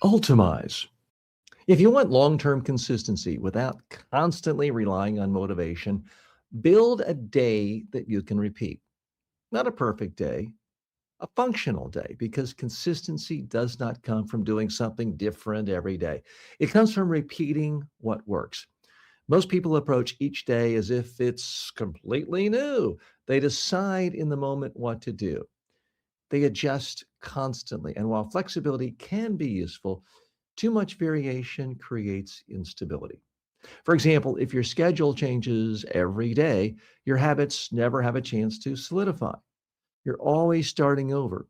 Ultamize. If you want long term consistency without constantly relying on motivation, build a day that you can repeat. Not a perfect day, a functional day, because consistency does not come from doing something different every day. It comes from repeating what works. Most people approach each day as if it's completely new. They decide in the moment what to do. They adjust constantly. And while flexibility can be useful, too much variation creates instability. For example, if your schedule changes every day, your habits never have a chance to solidify. You're always starting over.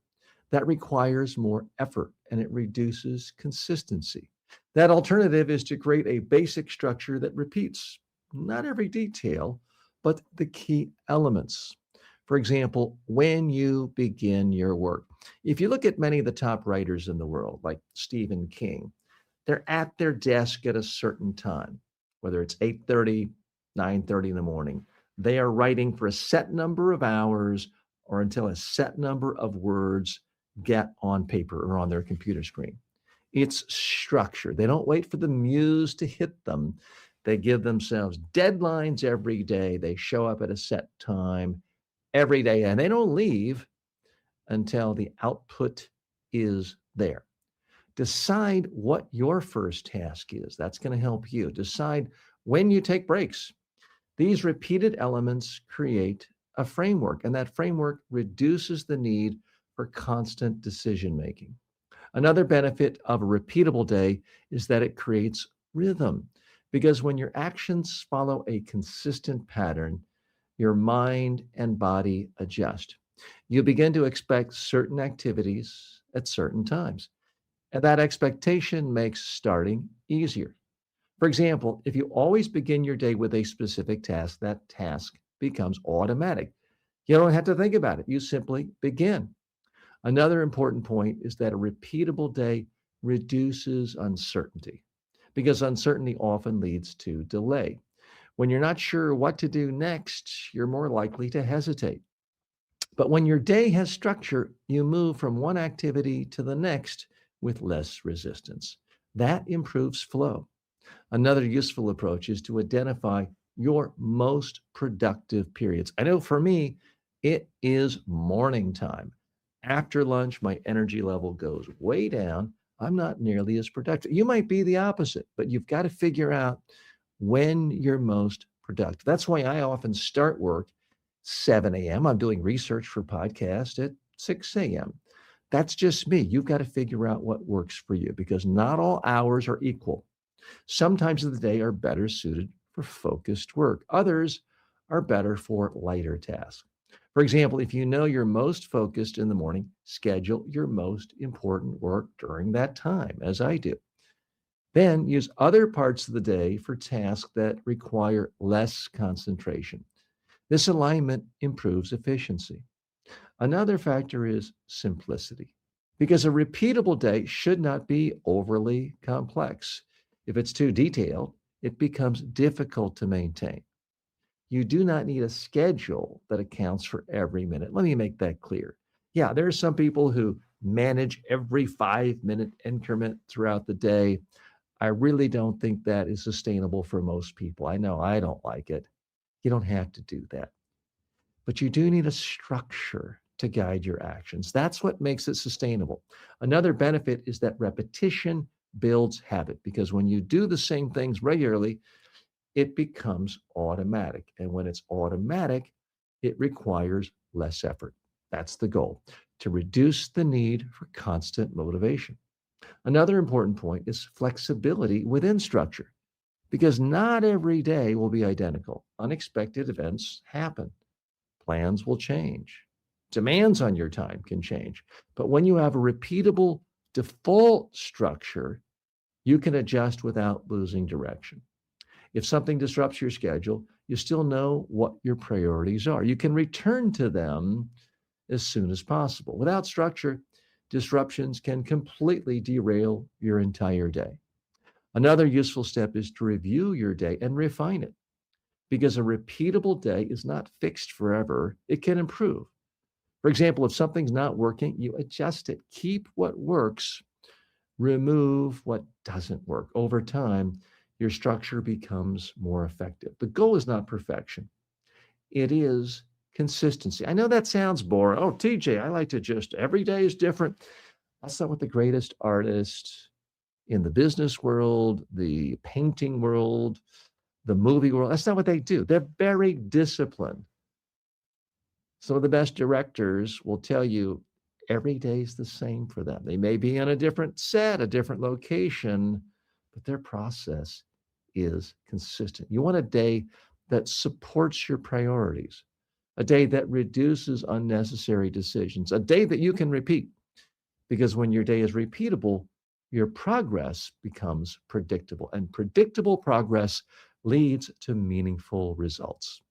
That requires more effort and it reduces consistency. That alternative is to create a basic structure that repeats not every detail, but the key elements. For example, when you begin your work. If you look at many of the top writers in the world, like Stephen King, they're at their desk at a certain time, whether it's 8:30, 9:30 in the morning. They are writing for a set number of hours or until a set number of words get on paper or on their computer screen. It's structure. They don't wait for the muse to hit them. They give themselves deadlines every day. They show up at a set time every day and they don't leave until the output is there. Decide what your first task is. That's going to help you. Decide when you take breaks. These repeated elements create a framework, and that framework reduces the need for constant decision making. Another benefit of a repeatable day is that it creates rhythm, because when your actions follow a consistent pattern, your mind and body adjust. You begin to expect certain activities at certain times. And that expectation makes starting easier. For example, if you always begin your day with a specific task, that task becomes automatic. You don't have to think about it, you simply begin. Another important point is that a repeatable day reduces uncertainty because uncertainty often leads to delay. When you're not sure what to do next, you're more likely to hesitate. But when your day has structure, you move from one activity to the next with less resistance. That improves flow. Another useful approach is to identify your most productive periods. I know for me, it is morning time. After lunch, my energy level goes way down. I'm not nearly as productive. You might be the opposite, but you've got to figure out when you're most productive. That's why I often start work 7 a.m. I'm doing research for podcast at 6 a.m. That's just me. You've got to figure out what works for you because not all hours are equal. Some times of the day are better suited for focused work. Others are better for lighter tasks. For example, if you know you're most focused in the morning, schedule your most important work during that time, as I do. Then use other parts of the day for tasks that require less concentration. This alignment improves efficiency. Another factor is simplicity, because a repeatable day should not be overly complex. If it's too detailed, it becomes difficult to maintain. You do not need a schedule that accounts for every minute. Let me make that clear. Yeah, there are some people who manage every 5 minute increment throughout the day. I really don't think that is sustainable for most people. I know I don't like it. You don't have to do that. But you do need a structure to guide your actions. That's what makes it sustainable. Another benefit is that repetition builds habit because when you do the same things regularly, it becomes automatic. And when it's automatic, it requires less effort. That's the goal to reduce the need for constant motivation. Another important point is flexibility within structure because not every day will be identical. Unexpected events happen. Plans will change. Demands on your time can change. But when you have a repeatable default structure, you can adjust without losing direction. If something disrupts your schedule, you still know what your priorities are. You can return to them as soon as possible. Without structure, disruptions can completely derail your entire day. Another useful step is to review your day and refine it because a repeatable day is not fixed forever. It can improve. For example, if something's not working, you adjust it. Keep what works, Remove what doesn't work. Over time, your structure becomes more effective. The goal is not perfection, it is consistency. I know that sounds boring. Oh, TJ, I like to just every day is different. That's not what the greatest artists in the business world, the painting world, the movie world, that's not what they do. They're very disciplined. Some of the best directors will tell you every day is the same for them. They may be on a different set, a different location, but their process is consistent. You want a day that supports your priorities, a day that reduces unnecessary decisions, a day that you can repeat. Because when your day is repeatable, your progress becomes predictable, and predictable progress leads to meaningful results.